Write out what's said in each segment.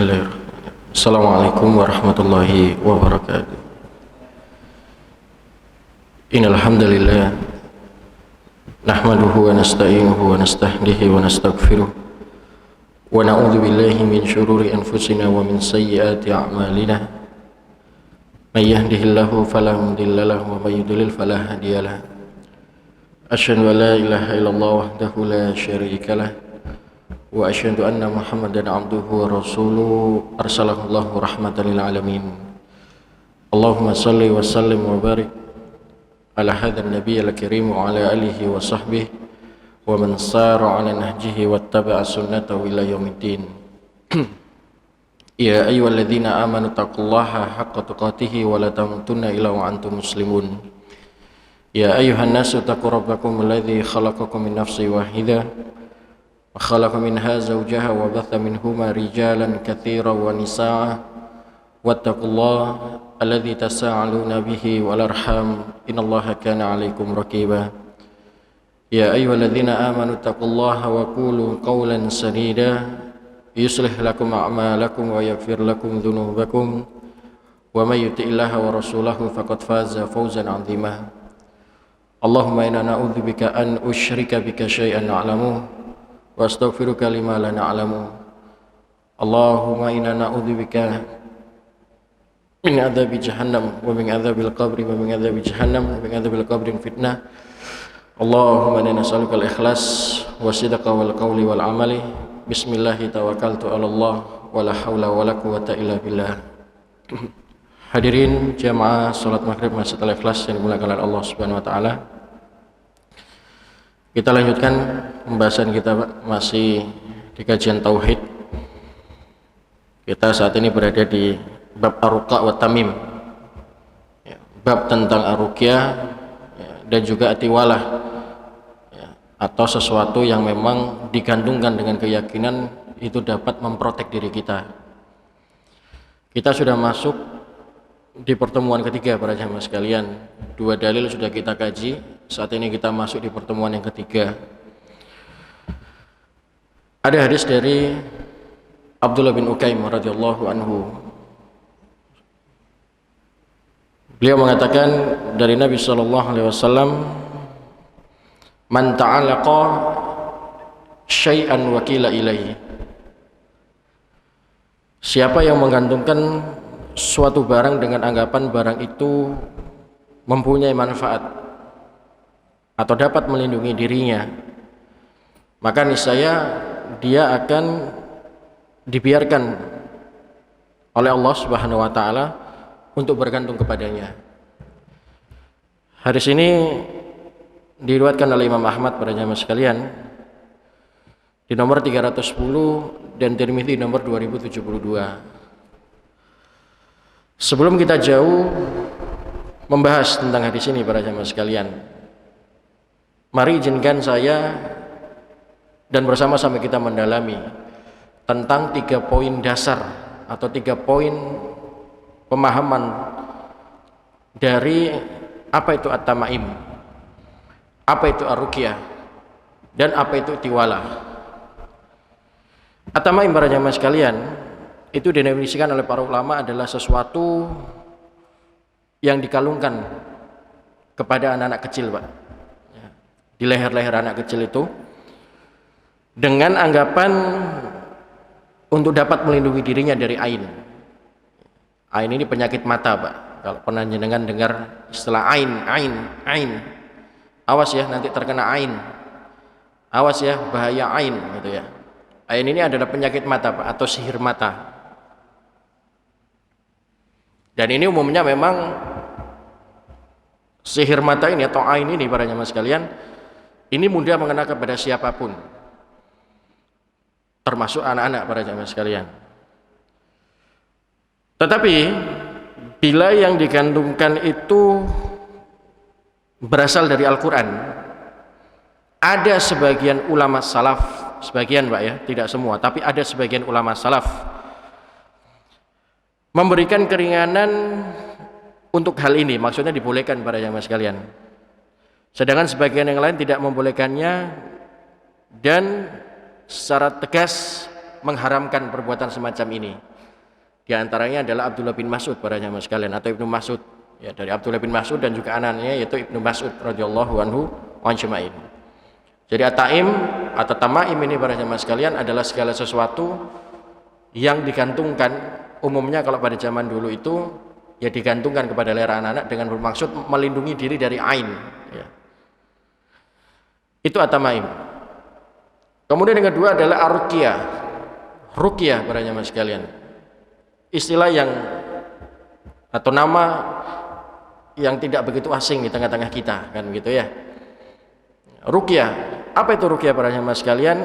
Bismillahirrahmanirrahim. Assalamualaikum warahmatullahi wabarakatuh. Innal hamdalillah nahmaduhu wa nasta'inuhu wa nastahdihi wa nastaghfiruh wa na'udzu billahi min syururi anfusina wa min sayyiati a'malina. May yahdihillahu fala mudilla lahu wa may yudlil fala hadiya lahu. Asyhadu an la ilaha illallah wahdahu la syarika lahu wa asyhadu anna Muhammadan abduhu wa rasuluhu arsalahu Allahu rahmatan lil alamin. Allahumma salli wa sallim wa barik ala hadzal nabiyil karim wa ala alihi wa sahbihi wa man sara ala nahjihi wattaba'a sunnatahu ila yaumiddin. Ya ayyuhalladzina amanu taqullaha haqqa tuqatih wa la tamutunna illa wa antum muslimun. Ya ayyuhan nasu taqu rabbakum alladzi khalaqakum min nafsin wahidah wa khalaqa minha zawjaha wa batha minhuma rijalan katsiran wa nisaa'a wattaqullaha alladzi tasaaluna bihi wal arham innallaha kana 'alaikum raqiba. Ya ayyuhalladzina amanu taqullaha wa qulu qawlan sadida yuslih lakum a'malakum wa yaghfir lakum dhunubakum wa may yuti'illaha wa rasulahu faqad faza fawzan 'azima. Allahumma inna na'udzubika an usyrika bika syai'an na'lamu wa astaghfiruka lima la na'lamu. Allahumma inna na'udzubika min adzabi jahannam wa min adzabil qabri wa min adzabi jahannam wa min adzabil qabri fitnah. Allahumma inna nas'aluka al-ikhlas wa sidqa wal qawli wal amali. Bismillahi tawakkaltu 'ala Allah wa la haula wa la quwwata illa billah. Hadirin jamaah salat maghrib Masjid Al-Ikhlas yang dimuliakan oleh Allah Subhanahu wa taala. Kita lanjutkan pembahasan kita, Pak, masih di kajian tauhid. Kita saat ini berada di bab ar-ruqa wa tamim. Ya, bab tentang ar-ruqyah ya, dan juga atiwalah ya, atau sesuatu yang memang digandungkan dengan keyakinan itu dapat memprotek diri kita. Kita sudah masuk di pertemuan ketiga para jamaah sekalian. Dua dalil sudah kita kaji. Saat ini kita masuk di pertemuan yang ketiga. Ada hadis dari Abdullah bin Ukaim radhiyallahu anhu. Beliau mengatakan dari Nabi sallallahu alaihi wasallam, "Man ta'alaqa syai'an wakila ilaihi." Siapa yang menggantungkan suatu barang dengan anggapan barang itu mempunyai manfaat atau dapat melindungi dirinya, maka niscaya dia akan dibiarkan oleh Allah Subhanahu wa taala untuk bergantung kepadanya. Hadis ini diriwayatkan oleh Imam Ahmad para jamaah sekalian di nomor 310 dan Tirmidzi nomor 2072. Sebelum kita jauh membahas tentang hadis ini para jamaah sekalian, mari izinkan saya dan bersama-sama kita mendalami tentang 3 poin dasar atau 3 poin pemahaman dari apa itu at-tamaim, apa itu ar-ruqyah, dan apa itu tiwalah. At-tamaim para jamaah sekalian itu didefinisikan oleh para ulama adalah sesuatu yang dikalungkan kepada anak-anak kecil, Pak, di leher-leher anak kecil itu dengan anggapan untuk dapat melindungi dirinya dari ain. Ain ini penyakit mata, Pak. Kalau pernah jenengan dengar istilah ain, awas ya nanti terkena ain, awas ya bahaya ain, gitu ya. Ain ini adalah penyakit mata, Pak, atau sihir mata. Dan ini umumnya memang sihir mata ini atau ain ini para jamaah sekalian, ini mudah mengena kepada siapapun, termasuk anak-anak para jamaah sekalian. Tetapi bila yang digantungkan itu berasal dari Al-Quran, ada sebagian ulama salaf, sebagian, Pak, ya, tidak semua, tapi ada sebagian ulama salaf memberikan keringanan untuk hal ini, maksudnya dibolehkan para jamaah sekalian. Sedangkan sebagian yang lain tidak membolehkannya dan secara tegas mengharamkan perbuatan semacam ini. Di antaranya adalah Abdullah bin Mas'ud para jamaah sekalian, atau Ibnu Mas'ud. Ya, dari Abdullah bin Mas'ud dan juga anaknya yaitu Ibnu Mas'ud radhiyallahu anhu ajma'in. Jadi at-ta'im atau tamaim ini para jamaah sekalian adalah segala sesuatu yang digantungkan, umumnya kalau pada zaman dulu itu ya digantungkan kepada leher anak-anak dengan bermaksud melindungi diri dari ain, ya. Itu at-tamaim. Kemudian yang kedua adalah ar-ruqyah. Ruqyah para jamaah sekalian, istilah yang atau nama yang tidak begitu asing di tengah-tengah kita, kan gitu ya. Ruqyah, apa itu ruqyah para jamaah sekalian?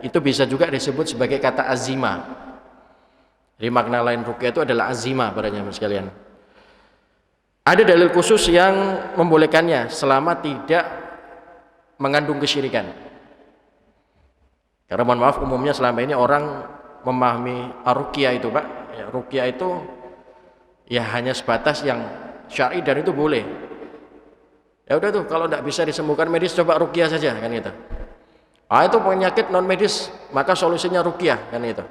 Itu bisa juga disebut sebagai kata azimah. Jadi makna lain ruqyah itu adalah azimah para jamaah sekalian. Ada dalil khusus yang membolehkannya selama tidak mengandung kesyirikan. Karena mohon maaf, umumnya selama ini orang memahami ruqyah itu, Pak, ya, ruqyah itu ya hanya sebatas yang syar'i dan itu boleh. Ya udah tuh, kalau tidak bisa disembuhkan medis coba ruqyah saja, kan gitu. Ah, itu penyakit non medis, maka solusinya ruqyah, kan gitu.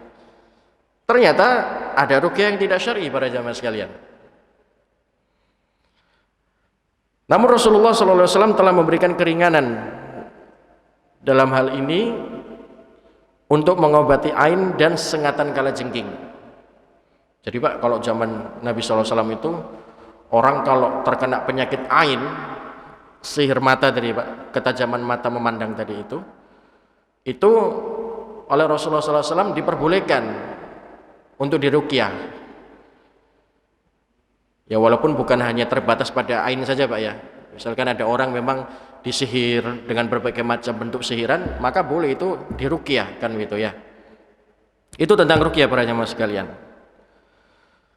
Ternyata ada ruqyah yang tidak syar'i para jamaah sekalian. Namun Rasulullah SAW telah memberikan keringanan dalam hal ini untuk mengobati ain dan sengatan kalajengking. Jadi Pak, kalau zaman Nabi SAW itu orang kalau terkena penyakit ain, sihir mata tadi Pak, ketajaman mata memandang tadi itu oleh Rasulullah SAW diperbolehkan untuk diruqyah. Ya walaupun bukan hanya terbatas pada ain saja Pak ya. Misalkan ada orang memang disihir dengan berbagai macam bentuk sihiran, maka boleh itu diruqyah, kan gitu ya. Itu tentang ruqyah para jamaah sekalian.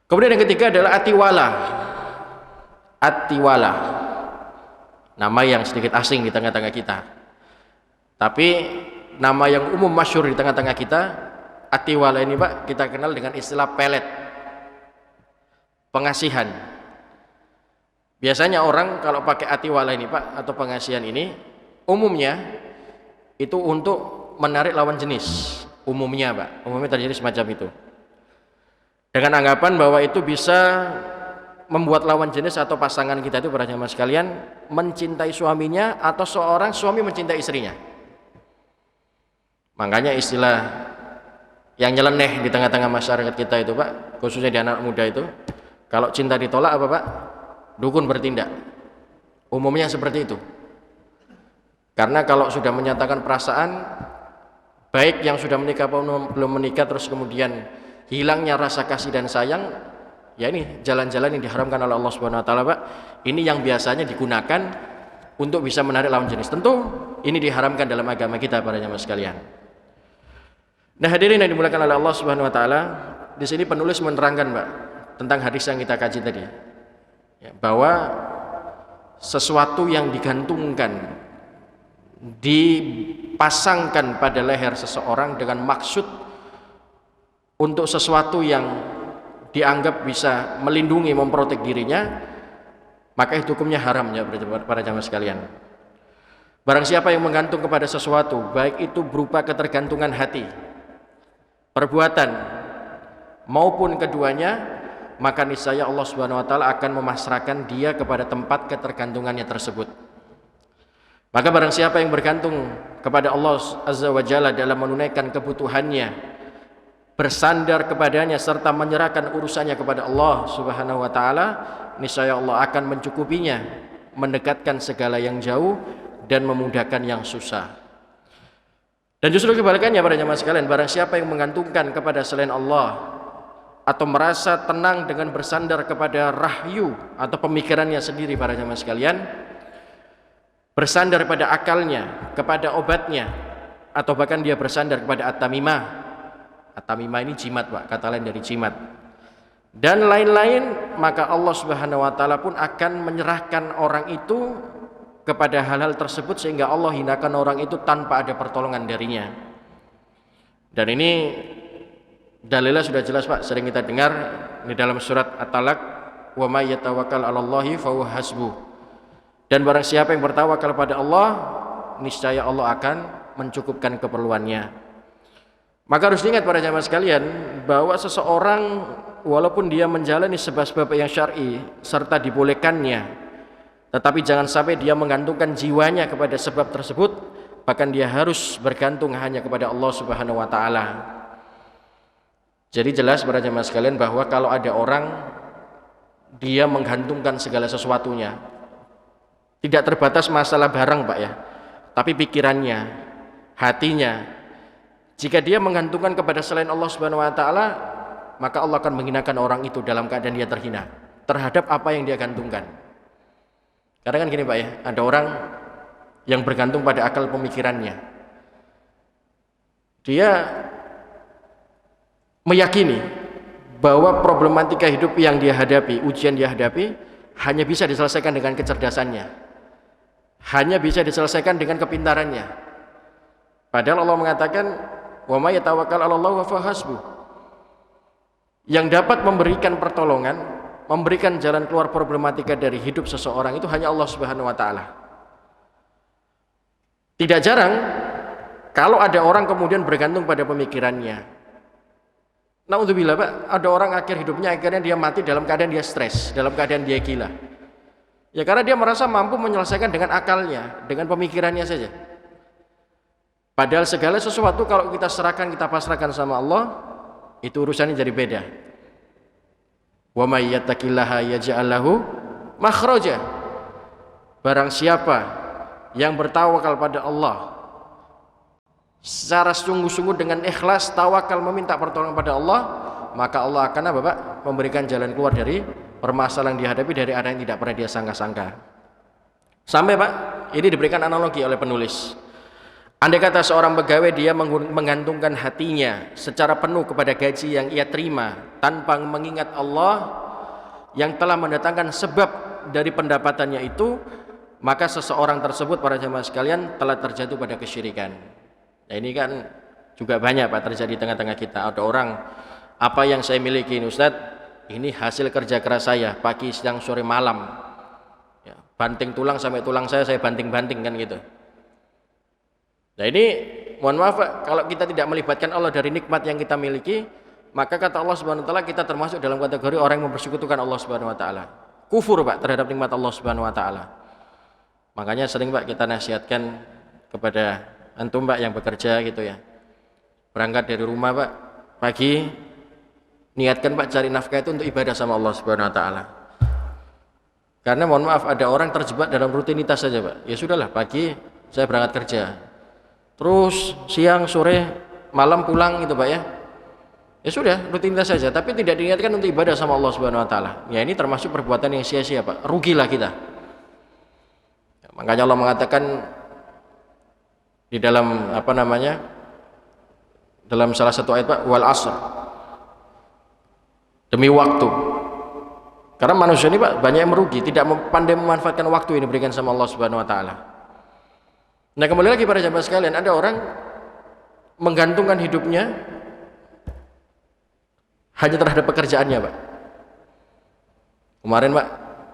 Kemudian yang ketiga adalah atiwalah. Atiwalah, nama yang sedikit asing di tengah-tengah kita, tapi nama yang umum masyhur di tengah-tengah kita. Atiwalah ini Pak kita kenal dengan istilah pelet, pengasihan. Biasanya orang kalau pakai atiwalah ini Pak atau pengasihan ini umumnya itu untuk menarik lawan jenis, umumnya Pak, umumnya terjadi semacam itu, dengan anggapan bahwa itu bisa membuat lawan jenis atau pasangan kita itu para jamaah sekalian mencintai suaminya atau seorang suami mencintai istrinya. Makanya istilah yang nyeleneh di tengah-tengah masyarakat kita itu Pak, khususnya di anak muda itu, kalau cinta ditolak apa Pak? Dukun bertindak. Umumnya seperti itu. Karena kalau sudah menyatakan perasaan, baik yang sudah menikah maupun belum menikah, terus kemudian hilangnya rasa kasih dan sayang, ya ini jalan-jalan yang diharamkan oleh Allah Subhanahu wa taala Pak. Ini yang biasanya digunakan untuk bisa menarik lawan jenis. Tentu ini diharamkan dalam agama kita para jamaah sekalian. Nah, hadirin yang dimuliakan oleh Allah Subhanahu wa taala, di sini penulis menerangkan Pak tentang hadis yang kita kaji tadi. Ya, bahwa sesuatu yang digantungkan, dipasangkan pada leher seseorang dengan maksud untuk sesuatu yang dianggap bisa melindungi, memprotek dirinya, maka itu hukumnya haram ya para jamaah sekalian. Barang siapa yang menggantung kepada sesuatu, baik itu berupa ketergantungan hati, perbuatan, maupun keduanya, maka niscaya Allah Subhanahu wa taala akan memasrahkan dia kepada tempat ketergantungannya tersebut. Maka barang siapa yang bergantung kepada Allah Azza wa Jalla dalam menunaikan kebutuhannya, bersandar kepadanya serta menyerahkan urusannya kepada Allah Subhanahu wa taala, niscaya Allah akan mencukupinya, mendekatkan segala yang jauh dan memudahkan yang susah. Dan justru kebalikannya para jamaah sekalian, barang siapa yang menggantungkan kepada selain Allah atau merasa tenang dengan bersandar kepada rahyu atau pemikirannya sendiri para jamaah sekalian, bersandar pada akalnya, kepada obatnya, atau bahkan dia bersandar kepada at-tamimah. At-tamimah ini jimat Pak, kata lain dari jimat, dan lain-lain, maka Allah Subhanahu wa taala pun akan menyerahkan orang itu kepada hal-hal tersebut sehingga Allah hinakan orang itu tanpa ada pertolongan darinya. Dan ini dalilnya sudah jelas Pak, sering kita dengar di dalam surat At-Talaq, wa may yatawakkal 'alallahi fahuwa hasbuh. Dan barang siapa yang bertawakal pada Allah, niscaya Allah akan mencukupkan keperluannya. Maka harus diingat para jamaah sekalian bahwa seseorang walaupun dia menjalani sebab-sebab yang syar'i serta dibolehkannya, tetapi jangan sampai dia menggantungkan jiwanya kepada sebab tersebut, bahkan dia harus bergantung hanya kepada Allah Subhanahu wa taala. Jadi jelas para jemaah sekalian bahwa kalau ada orang dia menggantungkan segala sesuatunya, tidak terbatas masalah barang Pak ya, tapi pikirannya, hatinya, jika dia menggantungkan kepada selain Allah Subhanahu wa taala, maka Allah akan menghinakan orang itu dalam keadaan dia terhina terhadap apa yang dia gantungkan. Karena kan gini Pak ya, ada orang yang bergantung pada akal pemikirannya. Dia meyakini bahwa problematika hidup yang dia hadapi, ujian dia hadapi, hanya bisa diselesaikan dengan kecerdasannya, hanya bisa diselesaikan dengan kepintarannya. Padahal Allah mengatakan, wa may yatawakkal 'alallahi wa huwa hasbuh. Yang dapat memberikan pertolongan, memberikan jalan keluar problematika dari hidup seseorang itu hanya Allah Subhanahu wa taala. Tidak jarang kalau ada orang kemudian bergantung pada pemikirannya. Naudzubillah Pak, ada orang akhir hidupnya akhirnya dia mati dalam keadaan dia stres, dalam keadaan dia gila. Ya karena dia merasa mampu menyelesaikan dengan akalnya, dengan pemikirannya saja. Padahal segala sesuatu kalau kita serahkan, kita pasrahkan sama Allah, itu urusannya jadi beda. Wa may yattaqillaha yaj'al lahu makhraja. Barang siapa yang bertawakal pada Allah secara sungguh-sungguh dengan ikhlas, tawakal meminta pertolongan pada Allah, maka Allah akan apa Pak? Memberikan jalan keluar dari permasalahan yang dihadapi, dari ada yang tidak pernah dia sangka-sangka. Sampai Pak, ini diberikan analogi oleh penulis. Andai kata seorang pegawai dia menggantungkan hatinya secara penuh kepada gaji yang ia terima tanpa mengingat Allah yang telah mendatangkan sebab dari pendapatannya itu, maka seseorang tersebut para jemaah sekalian telah terjatuh pada kesyirikan. Nah ini kan juga banyak Pak terjadi di tengah-tengah kita. Ada orang, apa yang saya miliki Ustadz, ini hasil kerja keras saya, pagi, siang, sore, malam ya, banting tulang sampai tulang saya banting-banting kan gitu. Nah ini mohon maaf Pak, kalau kita tidak melibatkan Allah dari nikmat yang kita miliki, maka kata Allah Subhanahu wa taala kita termasuk dalam kategori orang yang mempersekutukan Allah Subhanahu wa taala. Kufur Pak terhadap nikmat Allah Subhanahu wa taala. Makanya sering Pak kita nasihatkan kepada antum Pak yang bekerja gitu ya. Berangkat dari rumah Pak pagi, niatkan Pak cari nafkah itu untuk ibadah sama Allah Subhanahu wa taala. Karena mohon maaf ada orang terjebak dalam rutinitas saja Pak. Ya sudahlah, pagi saya berangkat kerja, terus siang, sore, malam pulang gitu Pak ya. Ya sudah, rutinitas saja, tapi tidak diingatkan untuk ibadah sama Allah Subhanahu wa taala. Ya ini termasuk perbuatan yang sia-sia Pak. Rugilah kita. Ya, makanya Allah mengatakan di dalam dalam salah satu ayat Pak, wal asr. Demi waktu. Karena manusia ini Pak banyak yang merugi, tidak pandai memanfaatkan waktu yang diberikan sama Allah Subhanahu wa taala. Nah kembali lagi para jemaah sekalian, ada orang menggantungkan hidupnya hanya terhadap pekerjaannya Pak. Kemarin Pak,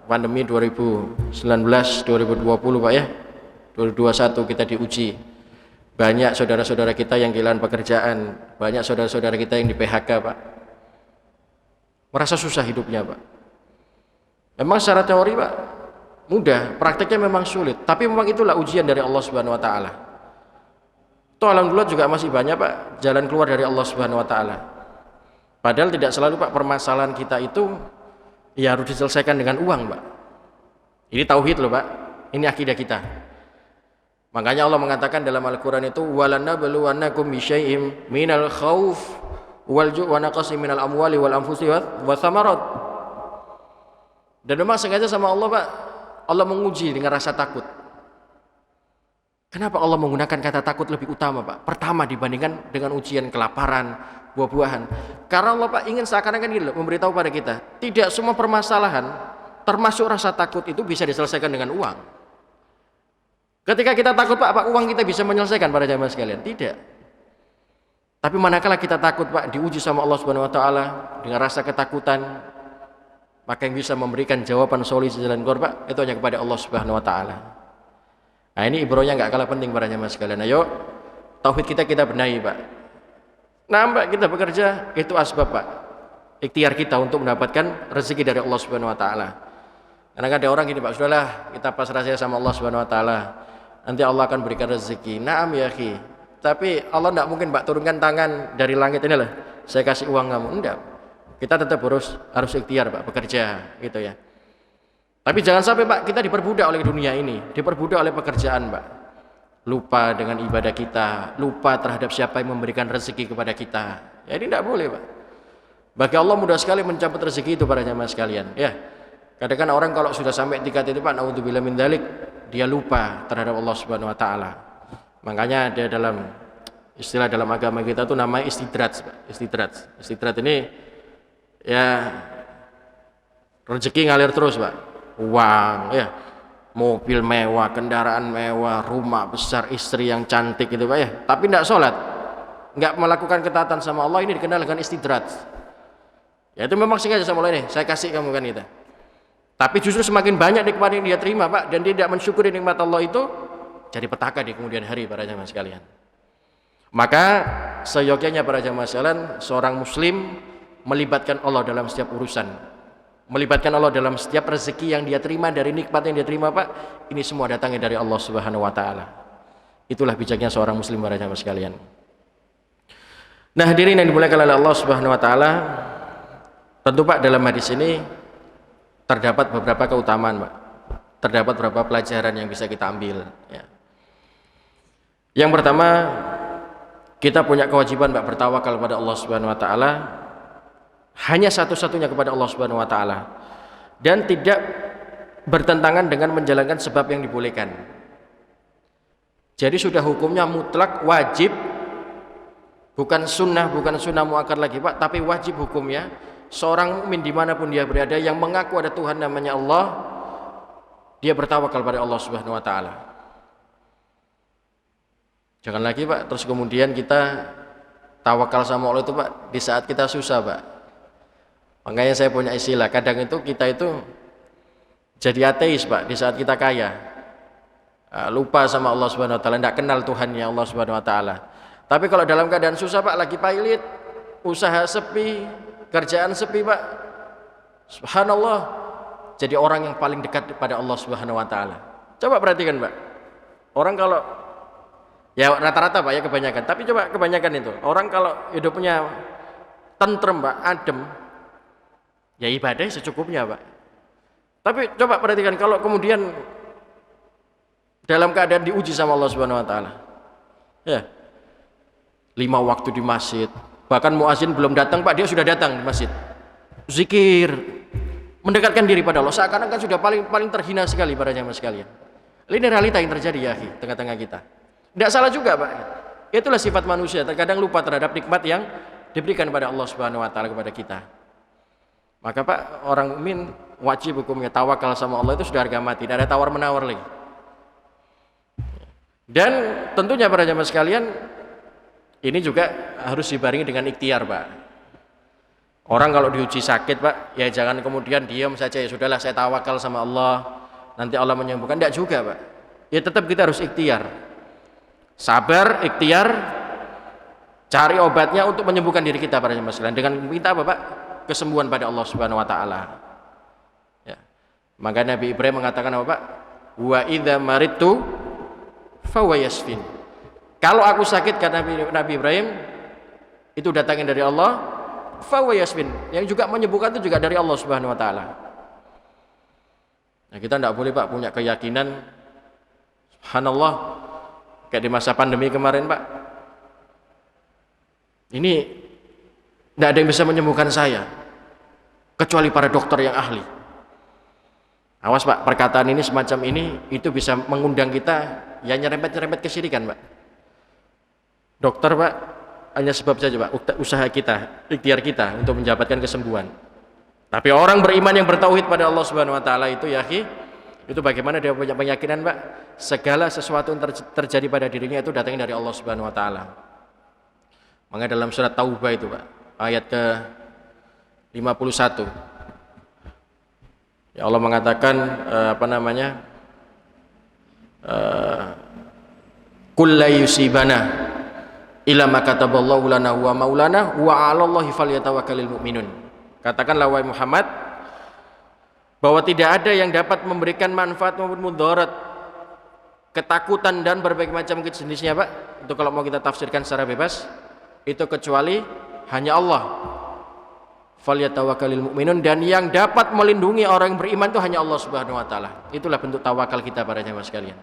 pandemi 2019, 2020 Pak ya, 2021 kita diuji. Banyak saudara-saudara kita yang kehilangan pekerjaan, banyak saudara-saudara kita yang di PHK Pak. Merasa susah hidupnya Pak. Memang secara teori Pak mudah, prakteknya memang sulit, tapi memang itulah ujian dari Allah Subhanahu wa taala. Toh alhamdulillah juga masih banyak Pak jalan keluar dari Allah Subhanahu wa taala. Padahal tidak selalu Pak permasalahan kita itu ya harus diselesaikan dengan uang Pak. Ini tauhid loh Pak. Ini akidah kita. Makanya Allah mengatakan dalam Al-Qur'an itu walanabluwannakum bisyai'im minal khauf wal ju' wa naqsin minal amwali wal anfusi wa thamarat. Dan memang sengaja sama Allah Pak, Allah menguji dengan rasa takut. Kenapa Allah menggunakan kata takut lebih utama Pak? Pertama dibandingkan dengan ujian kelaparan, buah-buahan. Karena Allah Pak ingin seakan-akan gitu memberitahu pada kita, tidak semua permasalahan termasuk rasa takut itu bisa diselesaikan dengan uang. Ketika kita takut Pak, uang kita bisa menyelesaikan para jamaah sekalian? Tidak. Tapi manakala kita takut Pak, diuji sama Allah Subhanahu wa taala dengan rasa ketakutan, maka yang bisa memberikan jawaban solusi jalan keluar Pak, itu hanya kepada Allah Subhanahu wa taala. Nah ini ibrohnya nggak kalah penting para jamaah sekalian. Ayo tauhid kita benahi Pak. Nah Pak kita bekerja itu asbab Pak. ikhtiar kita untuk mendapatkan rezeki dari Allah Subhanahu wa taala. Karena ada orang gini, Pak, sudahlah kita pasrah saja sama Allah Subhanahu wa taala. Nanti Allah akan berikan rezeki. Naam ya akhi. Tapi Allah tidak mungkin, Pak, turunkan tangan dari langit ini lah, saya kasih uang kamu. Enggak. Kita tetap harus ikhtiar, Pak, bekerja gitu ya. Tapi jangan sampai, Pak, kita diperbudak oleh dunia ini, diperbudak oleh pekerjaan, Pak. Lupa dengan ibadah kita, lupa terhadap siapa yang memberikan rezeki kepada kita. Ya, ini tidak boleh, Pak. Bagi Allah mudah sekali mencabut rezeki itu para jamaah sekalian. Ya, kadang-kadang orang kalau sudah sampai tingkat itu, Pak, naudzubillah min dzalik, dia lupa terhadap Allah Subhanahu wa taala. Makanya ada dalam istilah dalam agama kita tuh namanya istidraj, Pak. Istidraj ini ya rezeki ngalir terus, Pak. Uang, ya, mobil mewah, kendaraan mewah, rumah besar, istri yang cantik gitu, Pak, ya. Tapi tidak sholat, nggak melakukan ketaatan sama Allah, ini dikenal dengan istidraj. Ya itu memang sengaja sama Allah, ini saya kasih kamu kan gitu. Tapi justru semakin banyak nikmat yang dia terima, Pak, dan dia tidak mensyukuri nikmat Allah itu, jadi petaka di kemudian hari para jamaah sekalian. Maka seyogyanya para jamaah sekalian, seorang muslim melibatkan Allah dalam setiap urusan, melibatkan Allah dalam setiap rezeki yang dia terima, dari nikmat yang dia terima, Pak, ini semua datangnya dari Allah Subhanahu wa taala. Itulah bijaknya seorang muslim para jamaah sekalian. Nah, hadirin yang dimuliakan oleh Allah Subhanahu wa taala, tentu, Pak, dalam hadis ini terdapat beberapa keutamaan, Pak. Terdapat beberapa pelajaran yang bisa kita ambil, ya. Yang pertama, kita punya kewajiban, Pak, bertawakal kepada Allah Subhanahu wa taala, hanya satu-satunya kepada Allah Subhanahu wa taala, dan tidak bertentangan dengan menjalankan sebab yang dibolehkan. Jadi sudah hukumnya mutlak wajib, bukan sunnah muakkad lagi, Pak, tapi wajib hukumnya seorang mukmin dimanapun dia berada yang mengaku ada Tuhan namanya Allah, dia bertawakal pada Allah Subhanahu wa taala. Jangan lagi, Pak, terus kemudian kita tawakal sama Allah itu, Pak, di saat kita susah, Pak. Makanya saya punya istilah, kadang itu kita itu jadi ateis, Pak, di saat kita kaya. Lupa sama Allah Subhanahu wa taala, tidak kenal Tuhannya Allah Subhanahu wa taala. Tapi kalau dalam keadaan susah, Pak, lagi pailit, usaha sepi, kerjaan sepi, Pak, subhanallah, jadi orang yang paling dekat kepada Allah Subhanahu wa taala. Coba perhatikan, Pak. Orang kalau ya rata-rata, Pak, ya kebanyakan, tapi coba kebanyakan itu orang kalau hidupnya tentrem, Pak, adem, ya ibadah secukupnya, Pak. Tapi coba perhatikan kalau kemudian dalam keadaan diuji sama Allah Subhanahu wa taala, ya, 5 waktu di masjid, bahkan muazin belum datang, Pak, dia sudah datang di masjid, zikir, mendekatkan diri pada Allah, seakan-akan sudah paling terhina sekali para jamaah sekalian. Ini realita yang terjadi, ya, tengah-tengah kita. Tidak salah juga, Pak. Itulah sifat manusia, terkadang lupa terhadap nikmat yang diberikan pada Allah Subhanahu wa taala kepada kita. Maka, Pak, orang mukmin wajib hukumnya tawakal sama Allah, itu sudah harga mati, tidak ada tawar-menawar lagi. Dan tentunya para jamaah sekalian, ini juga harus dibarengi dengan ikhtiar, Pak. Orang kalau diuji sakit, Pak, ya jangan kemudian diam saja, ya sudahlah saya tawakal sama Allah, nanti Allah menyembuhkan. Tidak juga, Pak. Ya tetap kita harus ikhtiar. Sabar, ikhtiar, cari obatnya untuk menyembuhkan diri kita para jemaah sekalian, dengan minta apa, Pak? Kesembuhan pada Allah Subhanahu wa taala. Ya. Maka Nabi Ibrahim mengatakan apa, Pak? Wa idza maridtu fa huwa yashfin. Kalau aku sakit, kata Nabi Ibrahim, itu datangin dari Allah, fa huwa yashfin. Yang juga menyembuhkan itu juga dari Allah Subhanahu wa taala. Nah, kita tidak boleh, Pak, punya keyakinan subhanallah kayak di masa pandemi kemarin, Pak, ini tidak ada yang bisa menyembuhkan saya kecuali para dokter yang ahli. Awas, Pak, perkataan ini semacam ini itu bisa mengundang kita ya nyerempet-nyerempet kesyirikan, Pak. Dokter, Pak, hanya sebab saja, Pak, usaha kita, ikhtiar kita untuk mendapatkan kesembuhan. Tapi orang beriman yang bertauhid pada Allah Subhanahu wa taala itu, ya, itu bagaimana dia punya keyakinan, Pak, segala sesuatu yang terjadi pada dirinya itu datangnya dari Allah Subhanahu wa taala. Maka dalam surat Taubah itu, Pak, ayat ke-51, ya Allah mengatakan qul la yusibana illa ma kataballahu lana wa maulana wa 'alallahi falyatawakkalul mu'minun. Katakanlah wahai Muhammad bahwa tidak ada yang dapat memberikan manfaat maupun mudarat, ketakutan dan berbagai macam jenisnya Pak. Itu kalau mau kita tafsirkan secara bebas, itu kecuali hanya Allah. Falyatawakkalul mu'minun, dan yang dapat melindungi orang yang beriman itu hanya Allah Subhanahu wa taala. Itulah bentuk tawakal kita para jamaah sekalian.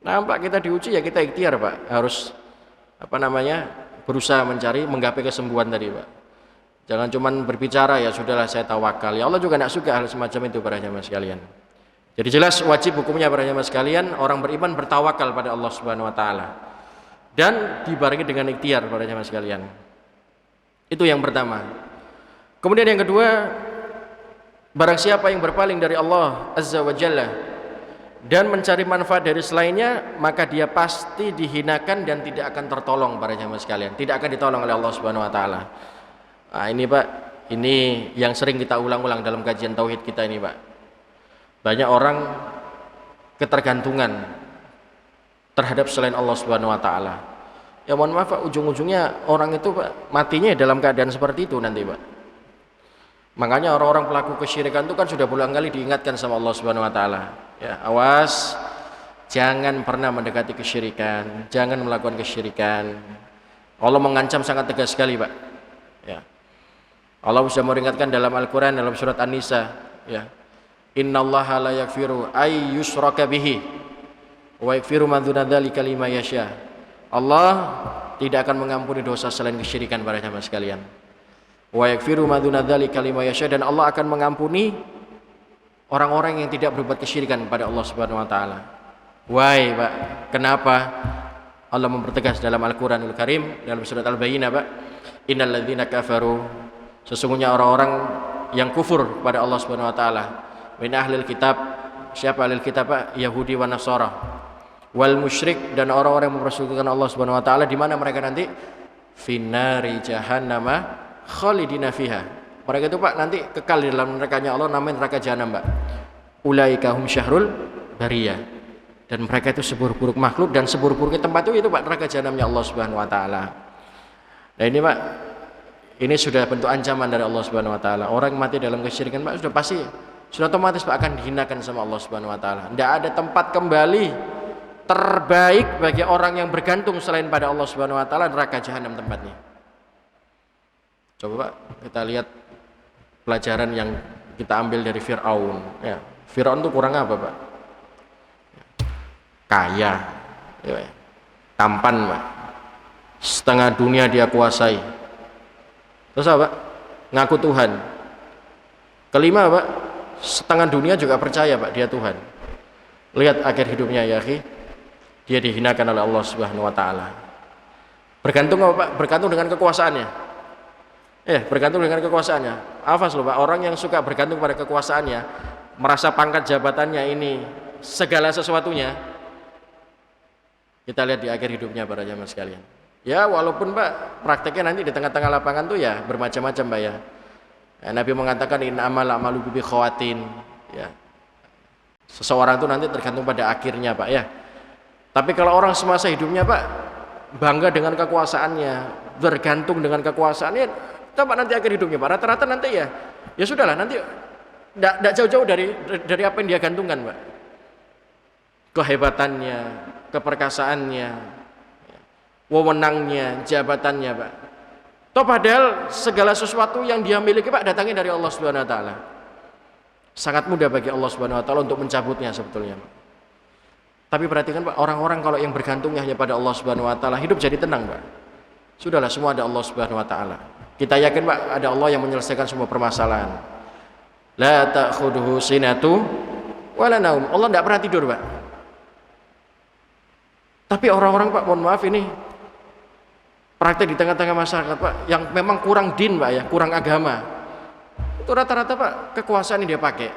Nampak kita diuji ya kita ikhtiar Pak, harus berusaha mencari menggapai kesembuhan tadi Pak. Jangan cuma berbicara ya sudahlah saya tawakal. Ya Allah juga tidak suka hal semacam itu para jamaah sekalian. Jadi jelas wajib hukumnya para jamaah sekalian, orang beriman bertawakal pada Allah Subhanahu wa taala dan dibarengi dengan ikhtiar para jamaah sekalian. Itu yang pertama. Kemudian yang kedua, barang siapa yang berpaling dari Allah Azza wa Jalla dan mencari manfaat dari selainnya, maka dia pasti dihinakan dan tidak akan tertolong para jamaah sekalian, tidak akan ditolong oleh Allah Subhanahu wa taala. Nah, ini Pak, ini yang sering kita ulang-ulang dalam kajian tauhid kita ini Pak. Banyak orang ketergantungan terhadap selain Allah Subhanahu wa taala. Ya mohon maaf Pak, ujung-ujungnya orang itu Pak matinya dalam keadaan seperti itu nanti Pak. Makanya orang-orang pelaku kesyirikan itu kan sudah berulang kali diingatkan sama Allah Subhanahu wa taala. Ya, awas jangan pernah mendekati kesyirikan, jangan melakukan kesyirikan. Allah mengancam sangat tegas sekali, Pak. Ya. Allah sudah meringatkan dalam Al-Qur'an dalam surat An-Nisa, ya. Innallaha la yaghfiru ay yushraka bihi wa yaghfiru ma duna dzalika liman yasha. Allah tidak akan mengampuni dosa selain kesyirikan para jamaah sekalian. Wa yaghfiru ma duna dzalika liman yasha, dan Allah akan mengampuni orang-orang yang tidak berbuat kesyirikan pada Allah Subhanahu wa taala. Why, Pak? Kenapa Allah mempertegas dalam Al-Qur'anul Karim dalam surat Al-Bayyinah, Pak? Innal ladzina kafaru, sesungguhnya orang-orang yang kufur pada Allah Subhanahu wa taala, min ahlil kitab, siapa ahlil kitab Pak? Yahudi wa Nasara, wal musyrik, dan orang-orang yang mempersekutukan Allah Subhanahu wa taala, di mana mereka nanti finnari jahannama khalidina fiha. Mereka itu Pak nanti kekal di dalam nerakanya Allah, namanya neraka jahanam Pak. Ulaika hum syahrul bariyah, dan mereka itu seburuk-buruk makhluk, dan seburuk-buruknya tempat itu Pak neraka jahanamnya Allah Subhanahu wa taala. Nah ini Pak, ini sudah bentuk ancaman dari Allah Subhanahu wa taala. Orang mati dalam kesyirikan Pak sudah pasti, sudah otomatis Pak akan dihinakan sama Allah Subhanahu wa taala. Tidak ada tempat kembali terbaik bagi orang yang bergantung selain pada Allah Subhanahu wa taala, neraka jahanam tempatnya. Coba Pak kita lihat pelajaran yang kita ambil dari Fir'aun. Ya, Fir'aun itu kurang apa Pak? Kaya, ya, tampan Pak, setengah dunia dia kuasai. Terus apa? Ngaku Tuhan. Kelima Pak, setengah dunia juga percaya Pak dia Tuhan. Lihat akhir hidupnya ya akhi, dia dihinakan oleh Allah Subhanahu wa taala. Bergantung apa Pak? Bergantung dengan kekuasaannya. Bergantung dengan kekuasaannya. Awas loh Pak, orang yang suka bergantung pada kekuasaannya, merasa pangkat jabatannya ini segala sesuatunya, kita lihat di akhir hidupnya para jamaah sekalian. Ya walaupun Pak prakteknya nanti di tengah-tengah lapangan tuh ya bermacam-macam Pak ya. Nabi mengatakan in amal amalu bi khawatin, ya. Seseorang itu nanti tergantung pada akhirnya Pak ya. Tapi kalau orang semasa hidupnya Pak bangga dengan kekuasaannya, bergantung dengan kekuasaannya, Pak nanti akhir hidupnya Pak rata-rata nanti ya sudahlah, nanti tidak jauh-jauh dari apa yang dia gantungkan Pak. Kehebatannya, keperkasaannya, wewenangnya, jabatannya Pak. Toh padahal segala sesuatu yang dia miliki Pak datangnya dari Allah Subhanahu wa taala. Sangat mudah bagi Allah Subhanahu wa taala untuk mencabutnya sebetulnya Pak. Tapi perhatikan Pak, orang-orang kalau yang bergantungnya hanya pada Allah Subhanahu wa taala, hidup jadi tenang Pak. Sudahlah, semua ada Allah Subhanahu wa taala. Kita yakin Pak ada Allah yang menyelesaikan semua permasalahan. La ta'khudhuhu sinatu wala naum. Allah tidak pernah tidur Pak. Tapi orang-orang Pak, mohon maaf ini praktek di tengah-tengah masyarakat Pak yang memang kurang din Pak ya, kurang agama. Itu rata-rata Pak kekuasaan yang dia pakai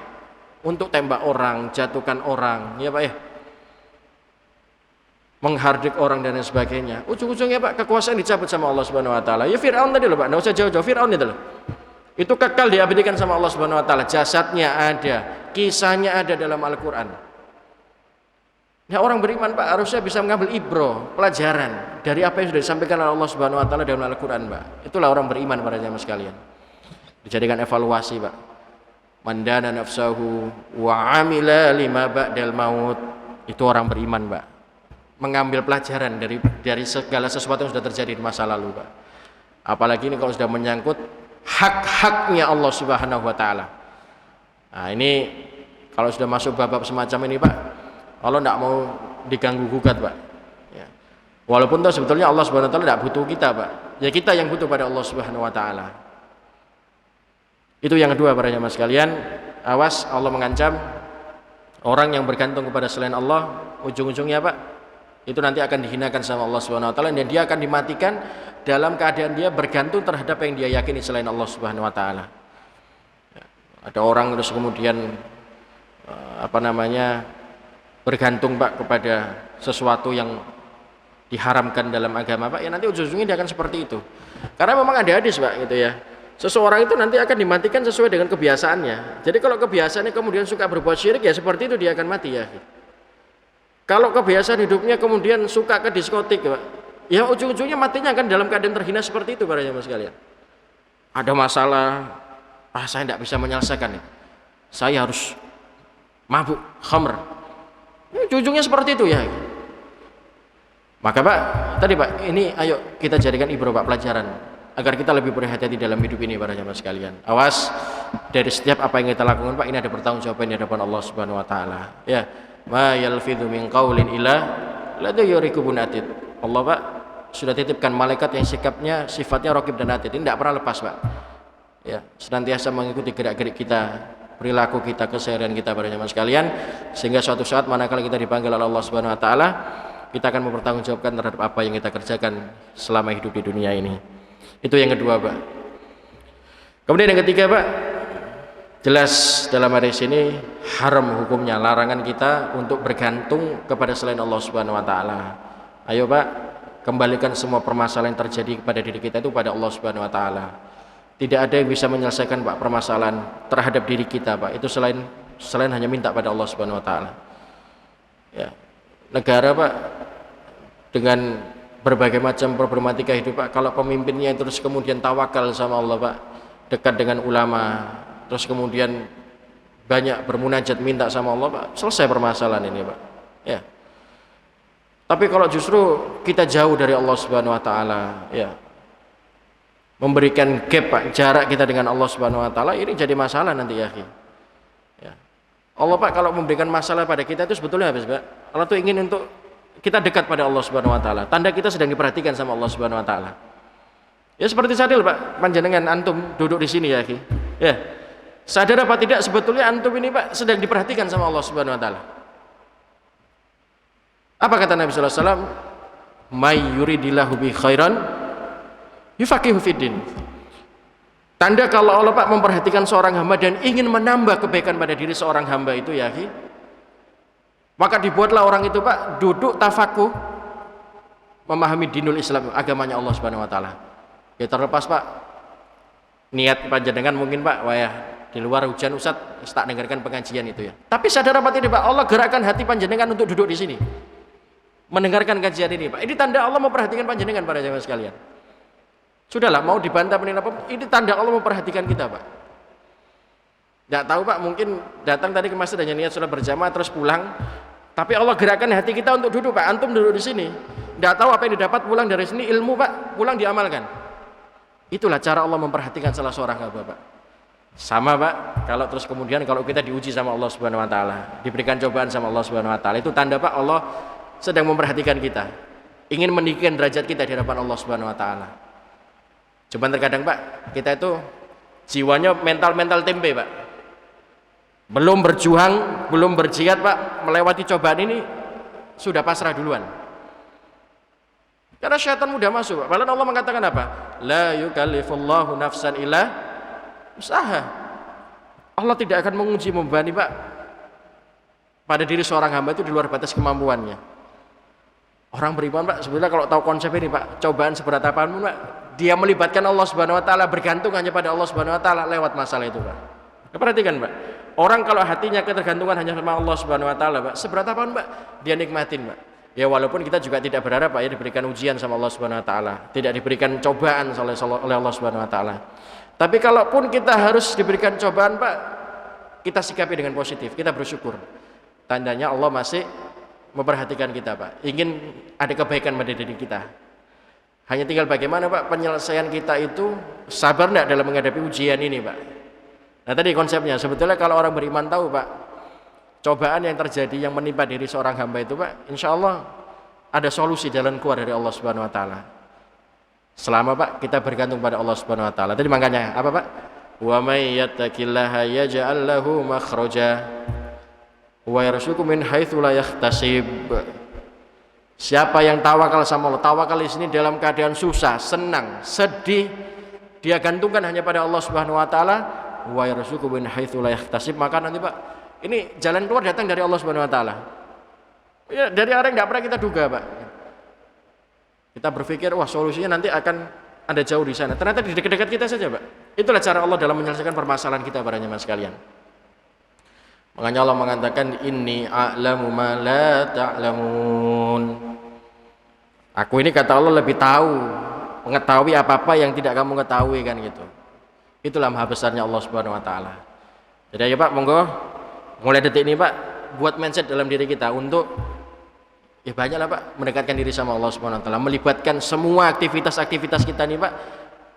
untuk tembak orang, jatuhkan orang, ya Pak ya. Menghardik orang dan lain sebagainya. Ujung-ujungnya Pak kekuasaan dicabut sama Allah Subhanahu wa taala. Ya Firaun tadi loh Pak, enggak usah jauh-jauh, Firaun itu loh. Itu kekal diabadikan sama Allah Subhanahu wa taala. Jasadnya ada, kisahnya ada dalam Al-Qur'an. Ya orang beriman Pak harusnya bisa mengambil ibroh, pelajaran dari apa yang sudah disampaikan oleh Allah Subhanahu wa taala dalam Al-Qur'an Pak. Itulah orang beriman para jamaah sekalian. Dijadikan evaluasi, Pak. Mandana nafsahu wa amila lima ba'dal maut. Itu orang beriman, Pak. Mengambil pelajaran dari segala sesuatu yang sudah terjadi di masa lalu, Pak. Apalagi ini kalau sudah menyangkut hak-haknya Allah Subhanahu wa taala. Nah, ini kalau sudah masuk bab semacam ini, Pak, Allah tidak mau diganggu gugat, Pak. Ya. Walaupun toh sebetulnya Allah Subhanahu wa taala tidak butuh kita, Pak. Ya kita yang butuh pada Allah Subhanahu wa taala. Itu yang kedua, para jamaah sekalian, awas Allah mengancam orang yang bergantung kepada selain Allah, ujung-ujungnya Pak, itu nanti akan dihinakan sama Allah Subhanahu wa taala dan dia akan dimatikan dalam keadaan dia bergantung terhadap yang dia yakini selain Allah Subhanahu wa taala. Ada orang terus kemudian bergantung, Pak, kepada sesuatu yang diharamkan dalam agama, Pak, ya nanti ujung-ujungnya dia akan seperti itu. Karena memang ada hadis, Pak, gitu ya. Seseorang itu nanti akan dimatikan sesuai dengan kebiasaannya. Jadi kalau kebiasaannya kemudian suka berbuat syirik, ya seperti itu dia akan mati, ya. Kalau kebiasaan hidupnya kemudian suka ke diskotik, Pak, ya ujung-ujungnya matinya akan dalam keadaan terhina seperti itu, para jamaah sekalian. Ada masalah, saya tidak bisa menyelesaikan, saya harus mabuk, khamr. Ya, ujungnya seperti itu, ya. Maka, Pak, tadi, Pak, ini ayo kita jadikan ibrah, Pak, pelajaran agar kita lebih berhati-hati dalam hidup ini, para jamaah sekalian. Awas dari setiap apa yang kita lakukan, Pak, ini ada pertanggungjawaban di hadapan Allah Subhanahu wa taala. Ya, ma yalfidhu min qaulin illa ladayhi raqibun atid. Allah, Pak, sudah titipkan malaikat yang sifatnya raqib dan atid. Ini tidak pernah lepas, Pak. Ya, senantiasa mengikuti gerak-gerik kita, perilaku kita, keseharian kita, para jamaah sekalian, sehingga suatu saat manakala kita dipanggil oleh Allah Subhanahu wa taala, kita akan mempertanggungjawabkan terhadap apa yang kita kerjakan selama hidup di dunia ini. Itu yang kedua, Pak. Kemudian yang ketiga, Pak, jelas dalam hadis ini haram hukumnya, larangan kita untuk bergantung kepada selain Allah Subhanahu wa taala. Ayo, Pak, kembalikan semua permasalahan yang terjadi kepada diri kita itu pada Allah Subhanahu wa taala. Tidak ada yang bisa menyelesaikan, Pak, permasalahan terhadap diri kita, Pak. Itu selain hanya minta pada Allah Subhanahu wa taala. Ya. Negara, Pak, dengan berbagai macam problematika hidup, Pak, kalau pemimpinnya terus kemudian tawakal sama Allah, Pak, dekat dengan ulama, terus kemudian banyak bermunajat minta sama Allah, Pak, selesai permasalahan ini, Pak. Ya. Tapi kalau justru kita jauh dari Allah Subhanahu wa taala, ya, memberikan gap, Pak, jarak kita dengan Allah Subhanahu wa taala, ini jadi masalah nanti, ya. Ya. Allah, Pak, kalau memberikan masalah pada kita itu sebetulnya habis, Pak. Allah tuh ingin untuk kita dekat pada Allah Subhanahu wa taala. Tanda kita sedang diperhatikan sama Allah Subhanahu wa taala. Ya seperti sadil, Pak, panjenengan antum duduk di sini, ya, ya. Sadar apa tidak sebetulnya antum ini, Pak, sedang diperhatikan sama Allah Subhanahu wa taala. Apa kata Nabi sallallahu alaihi wasallam? May yuridillahu bi khairan yufaqihu fiddin. Tanda kalau Allah, Pak, memperhatikan seorang hamba dan ingin menambah kebaikan pada diri seorang hamba itu, ya, maka dibuatlah orang itu, Pak, duduk tafakuh memahami dinul Islam, agamanya Allah Subhanahu wa taala. Ya terlepas, Pak, niat panjenengan mungkin, Pak, wah ya di luar hujan Ustaz tak dengarkan pengajian itu, ya. Tapi sadar apa tidak, Pak, Allah gerakkan hati panjenengan untuk duduk di sini mendengarkan kajian ini, Pak. Ini tanda Allah memperhatikan panjenengan, para jamaah sekalian. Sudahlah, mau dibantah apa, ini tanda Allah memperhatikan kita, Pak. Tidak tahu, Pak, mungkin datang tadi ke masjid hanya niat sholat berjamaah terus pulang. Tapi Allah gerakkan hati kita untuk duduk, Pak. Antum duduk di sini. Tidak tahu apa yang didapat pulang dari sini, ilmu, Pak, pulang diamalkan. Itulah cara Allah memperhatikan salah seorang hamba, Pak. Sama, Pak, kalau terus kemudian kalau kita diuji sama Allah Subhanahu wa taala, diberikan cobaan sama Allah Subhanahu wa taala, itu tanda, Pak, Allah sedang memperhatikan kita. Ingin meninggikan derajat kita di hadapan Allah Subhanahu wa taala. Cuman terkadang, Pak, kita itu jiwanya mental tempe, Pak. Belum berjuang, belum berjihad, Pak, melewati cobaan ini sudah pasrah duluan. Karena syaitan mudah masuk, Pak. Padahal Allah mengatakan apa? La yukallifullahu nafsan illa usaha. Allah tidak akan menguji membebani, Pak, pada diri seorang hamba itu di luar batas kemampuannya. Orang beriman, Pak, sebenarnya kalau tahu konsep ini, Pak, cobaan seberat apapun, Pak, dia melibatkan Allah Subhanahu wa taala, bergantung hanya pada Allah Subhanahu wa taala lewat masalah itu, Pak. Perhatikan, Pak. Orang kalau hatinya ketergantungan hanya sama Allah Subhanahu wa taala, Pak, seberat apapun, Pak, dia nikmatin, Pak. Ya walaupun kita juga tidak berharap Pak ya diberikan ujian sama Allah Subhanahu wa taala, tidak diberikan cobaan oleh Allah Subhanahu wa taala. Tapi kalaupun kita harus diberikan cobaan Pak, kita sikapi dengan positif, kita bersyukur. Tandanya Allah masih memperhatikan kita Pak, ingin ada kebaikan pada diri kita. Hanya tinggal bagaimana Pak penyelesaian kita itu sabar enggak dalam menghadapi ujian ini Pak. Nah tadi konsepnya sebetulnya kalau orang beriman tahu Pak, cobaan yang terjadi yang menimpa diri seorang hamba itu Pak, insya Allah ada solusi jalan keluar dari Allah Subhanahu wa taala. Selama Pak kita bergantung pada Allah Subhanahu wa taala. Tadi makanya apa Pak? Wa may yattaqillaha yaj'al lahu makhraja wa yarzuqhu min haitsu la yahtasib. Siapa yang tawakal sama Allah, tawakal di sini dalam keadaan susah, senang, sedih, dia gantungkan hanya pada Allah Subhanahu wa taala, wa yarzuqhu min haitsu la yahtasib, maka nanti Pak ini jalan keluar datang dari Allah Subhanahu wa taala. Ya, dari arah yang enggak pernah kita duga, Pak. Kita berpikir wah solusinya nanti akan ada jauh di sana. Ternyata di dekat-dekat kita saja, Pak. Itulah cara Allah dalam menyelesaikan permasalahan kita para jemaah sekalian. Makanya Allah mengatakan inni a'lamu ma la ta'lamun. Aku ini kata Allah lebih tahu, mengetahui apa-apa yang tidak kamu ketahui kan gitu. Itulah maha besarnya Allah Subhanahu wa taala. Jadi ya Pak, monggo mulai detik ini Pak, buat mindset dalam diri kita untuk ya banyaklah Pak mendekatkan diri sama Allah Subhanahu wa taala, melibatkan semua aktivitas-aktivitas kita nih Pak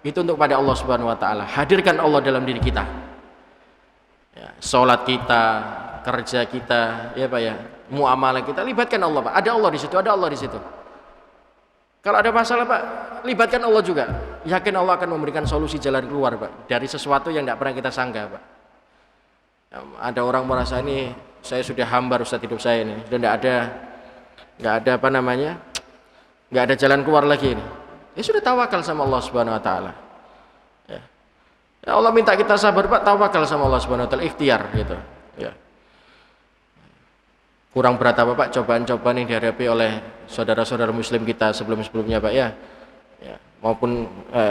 itu untuk pada Allah Subhanahu wa taala. Hadirkan Allah dalam diri kita. Ya, salat kita, kerja kita, ya Pak ya, muamalah kita libatkan Allah Pak. Ada Allah di situ, ada Allah di situ. Kalau ada masalah Pak, libatkan Allah juga. Yakin Allah akan memberikan solusi jalan keluar Pak dari sesuatu yang tidak pernah kita sangka Pak. Ya, ada orang merasa ini saya sudah hambar Ustaz hidup saya ini, sudah nggak ada apa namanya, nggak ada jalan keluar lagi ini. Ya sudah tawakal sama Allah Subhanahu wa taala. Ya. Ya Allah minta kita sabar Pak, tawakal sama Allah Subhanahu wa taala, ikhtiar gitu. Ya. Kurang berat apa Pak cobaan-cobaan yang dihadapi oleh saudara-saudara muslim kita sebelum-sebelumnya Pak ya. Ya. Maupun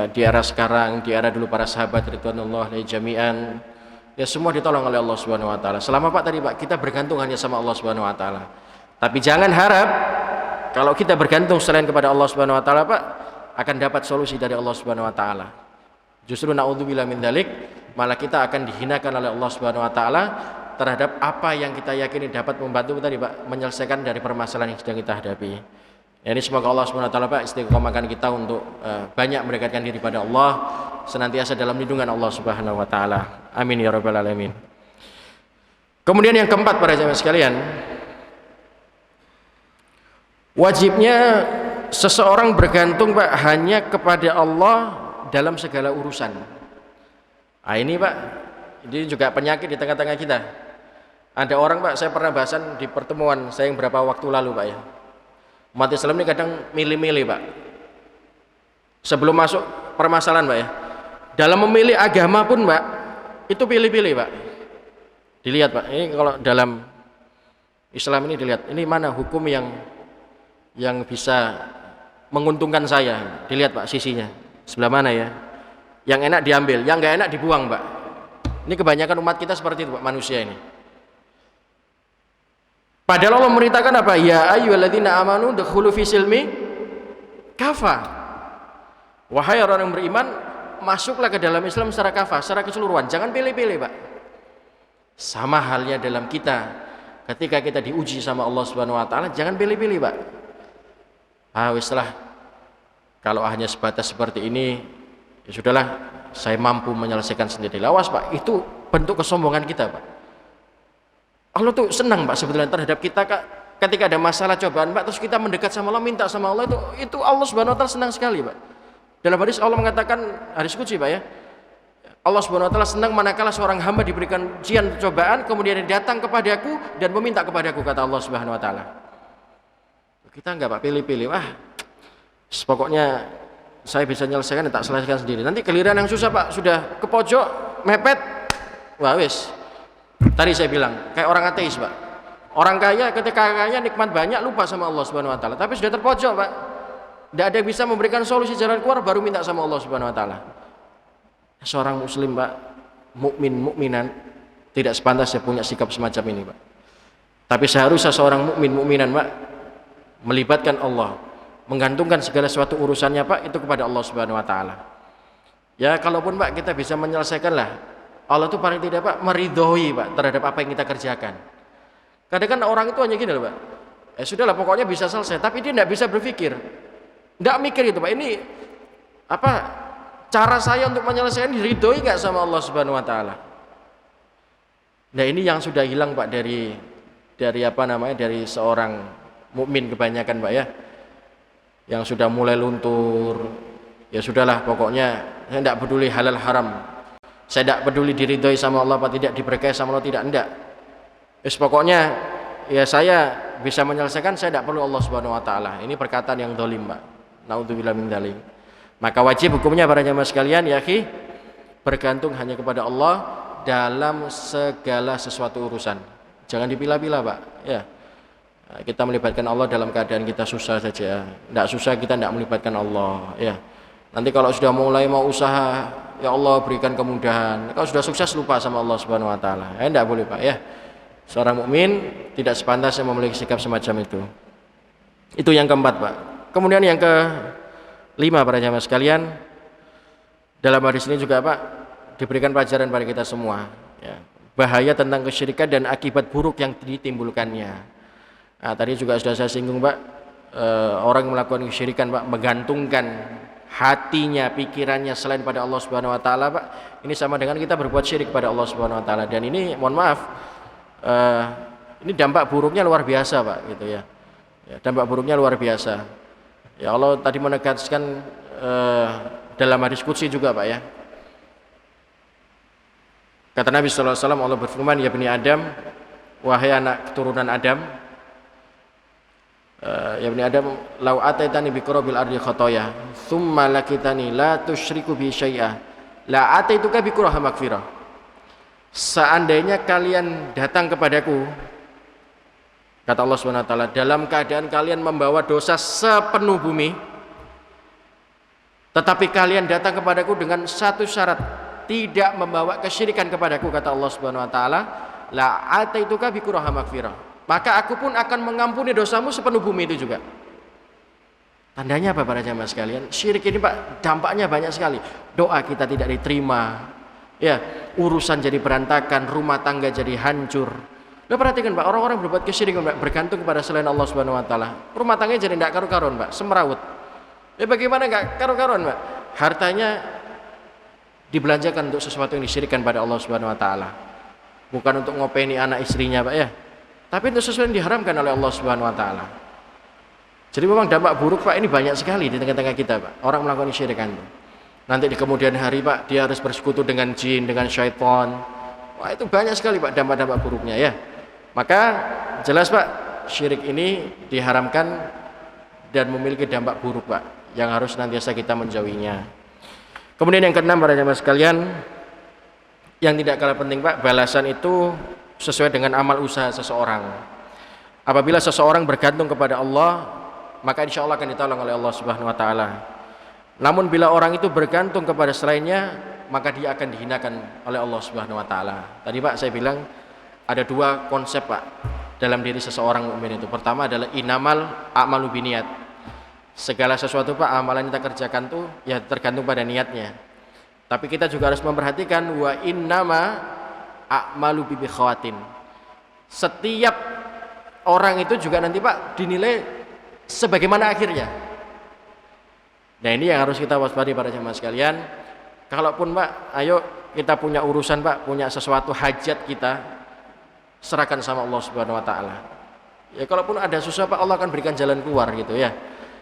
di era sekarang, di era dulu para sahabat ridwanullah alaihi jami'an. Ya semua ditolong oleh Allah Subhanahu wa taala. Selama Pak tadi Pak kita bergantung hanya sama Allah Subhanahu wa taala. Tapi jangan harap kalau kita bergantung selain kepada Allah Subhanahu wa taala Pak akan dapat solusi dari Allah Subhanahu wa taala. Justru naudzubillah min dzalik, malah kita akan dihinakan oleh Allah Subhanahu wa taala terhadap apa yang kita yakini dapat membantu tadi Pak menyelesaikan dari permasalahan yang sedang kita hadapi. Ya, ini semoga Allah Subhanahu wa taala Pak istiqomahkan kita untuk banyak mendekatkan diri pada Allah, senantiasa dalam lindungan Allah Subhanahu wa taala. Amin ya rabbal alamin. Kemudian yang keempat para jemaah sekalian, wajibnya seseorang bergantung Pak hanya kepada Allah dalam segala urusan. Nah, ini Pak, ini juga penyakit di tengah-tengah kita. Ada orang Pak, saya pernah bahasan di pertemuan saya yang berapa waktu lalu Pak ya. Umat Islam ini kadang milih-milih Pak. Sebelum masuk permasalahan Pak ya. Dalam memilih agama pun Pak, itu pilih-pilih Pak. Dilihat Pak, ini kalau dalam Islam ini dilihat, ini mana hukum yang bisa menguntungkan saya. Dilihat Pak sisinya, sebelah mana ya. Yang enak diambil, yang nggak enak dibuang Pak. Ini kebanyakan umat kita seperti itu Pak, manusia ini. Padahal Allah memberitakan apa? Ya ayyuhalladzina amanu dukhulu fi silmi kafa. Wahai orang yang beriman, masuklah ke dalam Islam secara kafah, secara keseluruhan. Jangan pilih-pilih, Pak. Sama halnya dalam kita ketika kita diuji sama Allah Subhanahu wa taala, jangan pilih-pilih, Pak. Weslah. Kalau hanya sebatas seperti ini, ya sudahlah, saya mampu menyelesaikan sendiri. Lawas, Pak. Itu bentuk kesombongan kita, Pak. Allah tuh senang Pak sebetulnya terhadap kita Kak, ketika ada masalah cobaan Pak, terus kita mendekat sama Allah, minta sama Allah, itu Allah Subhanahu wa taala senang sekali Pak. Dalam hadis Allah mengatakan, hadis qudsi Pak ya, Allah Subhanahu wa taala senang manakala seorang hamba diberikan ujian cobaan kemudian dia datang kepadaku dan meminta kepadaku, kata Allah Subhanahu wa taala. Kita enggak Pak pilih-pilih, pokoknya saya bisa menyelesaikan dan tak selesaikan sendiri. Nanti giliran yang susah Pak, sudah ke pojok mepet, wah wis. Tadi saya bilang kayak orang ateis Pak. Orang kaya ketika kaya nikmat banyak lupa sama Allah Subhanahu wa taala. Tapi sudah terpojok Pak. Tidak ada yang bisa memberikan solusi jalan keluar baru minta sama Allah Subhanahu wa taala. Seorang muslim Pak, mukminan tidak sepantasnya punya sikap semacam ini Pak. Tapi seharusnya seorang mukminan Pak melibatkan Allah, menggantungkan segala sesuatu urusannya Pak itu kepada Allah Subhanahu wa taala. Ya kalaupun Pak kita bisa menyelesaikan lah, Allah itu paling tidak Pak meridhoi Pak terhadap apa yang kita kerjakan. Kadang kan orang itu hanya gini loh Pak, sudahlah pokoknya bisa selesai, tapi dia tidak bisa berpikir, tidak mikir itu Pak, ini apa cara saya untuk menyelesaikan diridhoi nggak sama Allah Subhanahu wa taala. Nah ini yang sudah hilang Pak dari apa namanya, dari seorang mukmin kebanyakan Pak ya, yang sudah mulai luntur. Ya sudahlah pokoknya saya tidak peduli halal haram, saya tidak peduli diridhoi sama Allah apa tidak, diberkahi sama Allah tidak, enggak. Pokoknya ya saya bisa menyelesaikan, saya tidak perlu Allah Subhanahu wa taala. Ini perkataan yang zalim Pak. Naudzubillah min dzalik. Maka wajib hukumnya para jamaah sekalian ya akhi, bergantung hanya kepada Allah dalam segala sesuatu urusan. Jangan dipilah-pilah Pak ya. Kita melibatkan Allah dalam keadaan kita susah saja, tidak susah kita tidak melibatkan Allah ya. Nanti kalau sudah mulai mau usaha, ya Allah berikan kemudahan. Kalau sudah sukses lupa sama Allah Subhanahu wa taala. Ya tidak boleh Pak ya. Seorang mukmin tidak sepantasnya memiliki sikap semacam itu. Itu yang keempat Pak. Kemudian yang kelima para jamaah sekalian, dalam hadis ini juga Pak diberikan pelajaran pada kita semua ya. Bahaya tentang kesyirikan dan akibat buruk yang ditimbulkannya. Nah, tadi juga sudah saya singgung Pak, orang yang melakukan kesyirikan Pak menggantungkan hatinya, pikirannya selain pada Allah Subhanahu wa taala Pak, ini sama dengan kita berbuat syirik pada Allah Subhanahu wa taala. Dan ini mohon maaf, ini dampak buruknya luar biasa Pak gitu ya. Dampak buruknya luar biasa. Ya Allah tadi menegaskan dalam hadis qudsi juga Pak ya. Kata Nabi sallallahu alaihi wasallam, Allah berfirman, ya bani Adam, wahai anak keturunan Adam, ya bani Adam, lau ataitani bi qurabil ardi khotoya thumma lakitani la tusyriku bi syai'a la ataituka bi quraha magfirah. Seandainya kalian datang kepadaku, kata Allah Subhanahu wa taala, dalam keadaan kalian membawa dosa sepenuh bumi, tetapi kalian datang kepadaku dengan satu syarat, tidak membawa kesyirikan kepadaku, kata Allah Subhanahu wa taala, la ataituka bi quraha magfirah, maka aku pun akan mengampuni dosamu sepenuh bumi itu juga. Tandanya apa para jamaah sekalian? Syirik ini Pak dampaknya banyak sekali. Doa kita tidak diterima, ya, urusan jadi berantakan, rumah tangga jadi hancur. Lo perhatikan Pak, orang-orang berbuat kesyirikan Pak, bergantung kepada selain Allah Subhanahu wa taala, rumah tangganya jadi tidak karu-karuan Pak, semrawut. Ya bagaimana enggak karu-karuan Pak? Hartanya dibelanjakan untuk sesuatu yang disyirikkan pada Allah Subhanahu wa taala. Bukan untuk ngopeni anak istrinya Pak ya, tapi untuk sesuatu yang diharamkan oleh Allah Subhanahu wa taala. Jadi memang dampak buruk Pak ini banyak sekali di tengah-tengah kita Pak. Orang melakukan kesyirikan itu. Nanti di kemudian hari Pak dia harus bersekutu dengan jin, dengan syaitan. Wah itu banyak sekali Pak dampak-dampak buruknya ya. Maka jelas Pak syirik ini diharamkan dan memiliki dampak buruk Pak, yang harus nantiasa kita menjauhinya. Kemudian yang keenam para jamaah sekalian, yang tidak kalah penting Pak, balasan itu sesuai dengan amal usaha seseorang. Apabila seseorang bergantung kepada Allah, maka insya Allah akan ditolong oleh Allah Subhanahu wa taala. Namun bila orang itu bergantung kepada selainnya, maka dia akan dihinakan oleh Allah Subhanahu wa taala. Tadi Pak saya bilang ada dua konsep Pak dalam diri seseorang mukmin itu. Pertama adalah inamal a'malu biniyat. Segala sesuatu Pak amalan yang kita kerjakan tuh ya tergantung pada niatnya. Tapi kita juga harus memperhatikan wa innama a'malu bi khawatin. Setiap orang itu juga nanti Pak dinilai sebagaimana akhirnya. Nah ini yang harus kita waspadai para jemaah sekalian. Kalaupun Pak, ayo kita punya urusan Pak, punya sesuatu hajat kita, serahkan sama Allah Subhanahu wa taala. Ya kalaupun ada susah Pak, Allah akan berikan jalan keluar gitu ya.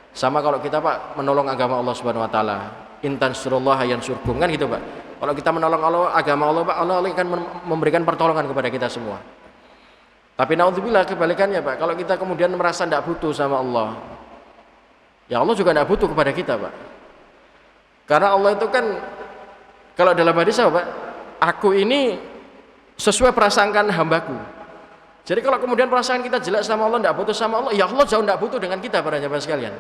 Sama kalau kita Pak menolong agama Allah Subhanahu wa taala, intan surullaha yansurkum, kan gitu Pak. Kalau kita menolong Allah, agama Allah Pak, Allah akan memberikan pertolongan kepada kita semua. Tapi naudzubillah kebalikannya Pak, kalau kita kemudian merasa tidak butuh sama Allah, ya Allah juga tidak butuh kepada kita Pak. Karena Allah itu kan, kalau dalam hadis Pak, aku ini sesuai prasangkaan hambaku. Jadi kalau kemudian perasaan kita jelek sama Allah, tidak butuh sama Allah, ya Allah jauh tidak butuh dengan kita para jemaah sekalian.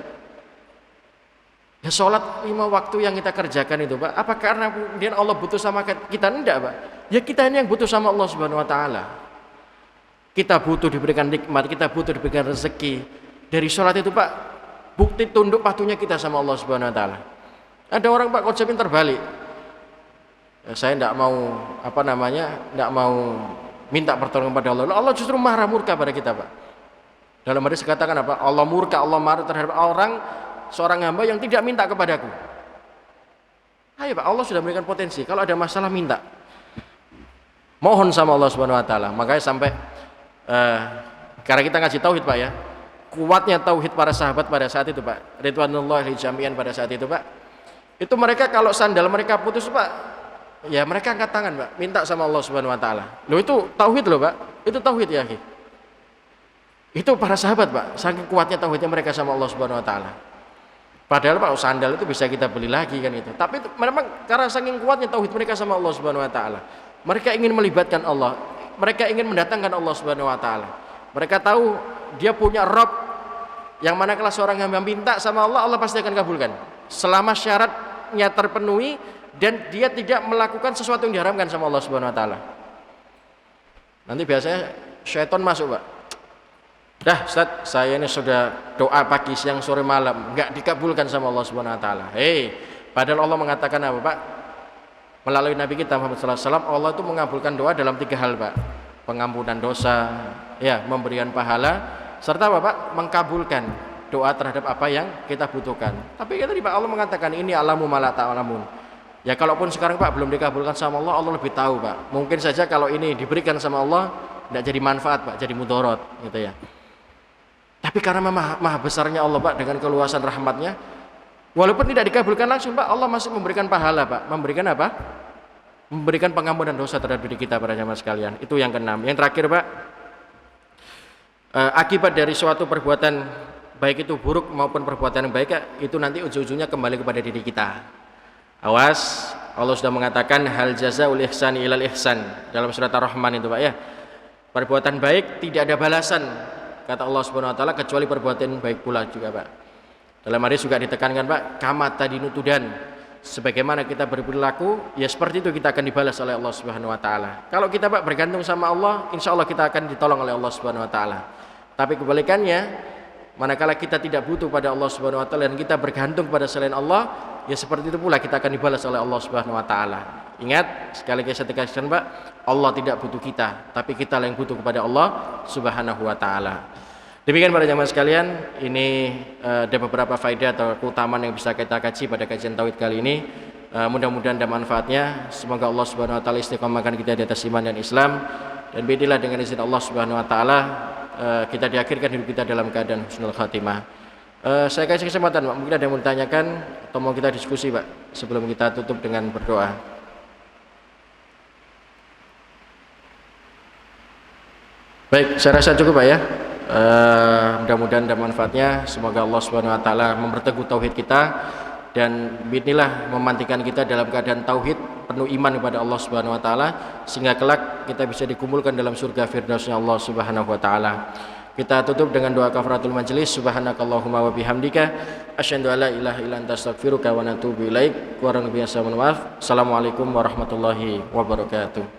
Ya sholat 5 waktu yang kita kerjakan itu Pak, apa karena kemudian Allah butuh sama kita? Tidak Pak. Ya kita ini yang butuh sama Allah Subhanahu wa taala. Kita butuh diberikan nikmat, kita butuh diberikan rezeki, Dari sholat itu Pak, bukti tunduk patuhnya kita sama Allah Subhanahu wa taala. Ada orang Pak konsepnya terbalik. Saya tidak mau tidak mau minta pertolongan pada Allah. Allah justru marah murka pada kita Pak. Dalam hadis katakan apa? Allah murka, Allah marah terhadap seorang hamba yang tidak minta kepadaku. Ayo Pak, Allah sudah memberikan potensi. Kalau ada masalah minta, mohon sama Allah Subhanahu wa taala. Makanya sampai karena kita ngaji tauhid Pak ya, kuatnya tauhid para sahabat pada saat itu Pak, ridwanullahi jami'an pada saat itu Pak, itu mereka kalau sandal mereka putus Pak, ya mereka angkat tangan Pak, minta sama Allah Subhanahu wa taala. Loh itu tauhid loh Pak, itu tauhid ya. Itu para sahabat Pak, saking kuatnya tauhidnya mereka sama Allah Subhanahu wa taala. Padahal Pak sandal itu bisa kita beli lagi kan itu. Tapi itu memang karena saking kuatnya tauhid mereka sama Allah Subhanahu wa taala. Mereka ingin melibatkan Allah, mereka ingin mendatangkan Allah Subhanahu wa taala. Mereka tahu dia punya Rabb yang mana kalau seorang hamba minta sama Allah, Allah pasti akan kabulkan selama syaratnya terpenuhi dan dia tidak melakukan sesuatu yang diharamkan sama Allah Subhanahu wa taala. Nanti biasanya syaitan masuk Pak. Dah Ustaz, saya ini sudah doa pagi, siang, sore, malam enggak dikabulkan sama Allah Subhanahu wa taala. Padahal Allah mengatakan apa Pak? Melalui Nabi kita Muhammad sallallahu alaihi wasallam, Allah itu mengabulkan doa dalam 3 hal Pak. Pengampunan dosa, ya, memberikan pahala, serta apa Pak? Mengkabulkan doa terhadap apa yang kita butuhkan. Tapi tadi Pak Allah mengatakan ini alamu mala ta'lamun. Ya kalaupun sekarang Pak belum dikabulkan sama Allah, Allah lebih tahu Pak. Mungkin saja kalau ini diberikan sama Allah tidak jadi manfaat Pak, jadi mudarat gitu ya. Tapi karena maha besarnya Allah Pak dengan keluasan rahmatnya, walaupun tidak dikabulkan langsung Pak, Allah masih memberikan pahala Pak. Memberikan apa? Memberikan pengampunan dosa terhadap diri kita para jamaah sekalian. Itu yang keenam. Yang terakhir Pak, akibat dari suatu perbuatan baik itu buruk maupun perbuatan yang baik itu nanti ujung-ujungnya kembali kepada diri kita. Awas, Allah sudah mengatakan hal jazaul ihsani ilal ihsan dalam surat Ar-Rahman itu Pak ya. Perbuatan baik tidak ada balasan kata Allah Subhanahu wa taala kecuali perbuatan baik pula juga Pak. Dalam hadis juga ditekankan Pak, kama tadinu tudan. Sebagaimana kita berperilaku, ya seperti itu kita akan dibalas oleh Allah Subhanahu wa taala. Kalau kita Pak bergantung sama Allah, insya Allah kita akan ditolong oleh Allah Subhanahu wa taala. Tapi kebalikannya, manakala kita tidak butuh pada Allah Subhanahu wa taala dan kita bergantung pada selain Allah, ya seperti itu pula kita akan dibalas oleh Allah Subhanahu wa taala. Ingat, sekali lagi saya tegaskan Pak, Allah tidak butuh kita, tapi kita yang butuh kepada Allah Subhanahu wa taala. Demikian para jamaah sekalian, ini ada beberapa faedah atau keutamaan yang bisa kita kaji pada kajian tauhid kali ini. Mudah-mudahan ada manfaatnya. Semoga Allah Subhanahu wa taala istiqomahkan kita di atas iman dan Islam, dan biidznillah dengan izin Allah Subhanahu wa taala kita diakhirkan hidup kita dalam keadaan husnul khatimah. Saya kasih kesempatan Pak, mungkin ada yang mau ditanyakan atau mau kita diskusi Pak sebelum kita tutup dengan berdoa. Baik, saya rasa cukup Pak ya. Mudah-mudahan ada manfaatnya. Semoga Allah Subhanahu wa taala memperteguh tauhid kita dan biidznillah memantikan kita dalam keadaan tauhid, penuh iman kepada Allah Subhanahu wa taala sehingga kelak kita bisa dikumpulkan dalam surga firdausnya Allah Subhanahu wa taala. Kita tutup dengan doa kafaratul majelis. Subhanakallahumma wa bihamdika asyhadu an la ilaha illa anta astaghfiruka wa atubu ilaik. Assalamualaikum warahmatullahi wabarakatuh.